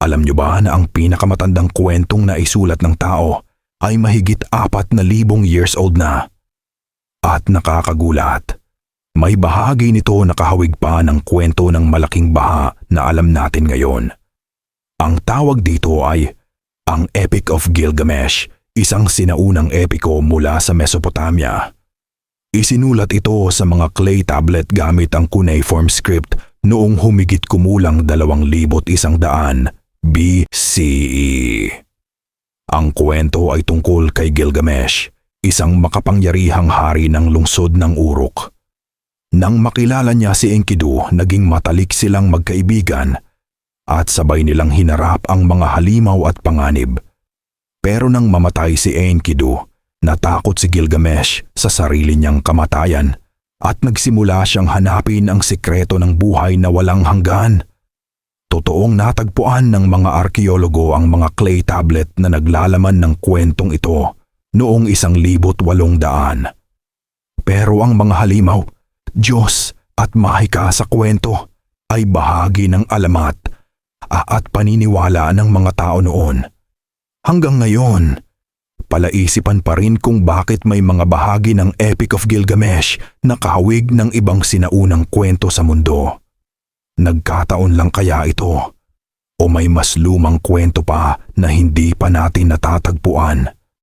Alam niyo ba na ang pinakamatandang kwentong naisulat ng tao ay mahigit 4,000 years old na? At nakakagulat, may bahagi nito na kahawig pa ng kwento ng malaking baha na alam natin ngayon. Ang tawag dito ay ang Epic of Gilgamesh, isang sinaunang epiko mula sa Mesopotamia. Isinulat ito sa mga clay tablet gamit ang cuneiform script noong humigit kumulang 2,100 BCE. Ang kwento ay tungkol kay Gilgamesh, isang makapangyarihang hari ng lungsod ng Uruk. Nang makilala niya si Enkidu, naging matalik silang magkaibigan at sabay nilang hinarap ang mga halimaw at panganib. Pero nang mamatay si Enkidu, natakot si Gilgamesh sa sarili niyang kamatayan at nagsimula siyang hanapin ang sikreto ng buhay na walang hanggan. Totoong natagpuan ng mga arkeologo ang mga clay tablet na naglalaman ng kwentong ito noong 1,800. Pero ang mga halimaw, Diyos at mahika sa kwento ay bahagi ng alamat at paniniwala ng mga tao noon. Hanggang ngayon, palaisipan pa rin kung bakit may mga bahagi ng Epic of Gilgamesh na kahawig ng ibang sinaunang kwento sa mundo. Nagkataon lang kaya ito? O may mas lumang kwento pa na hindi pa natin natatagpuan?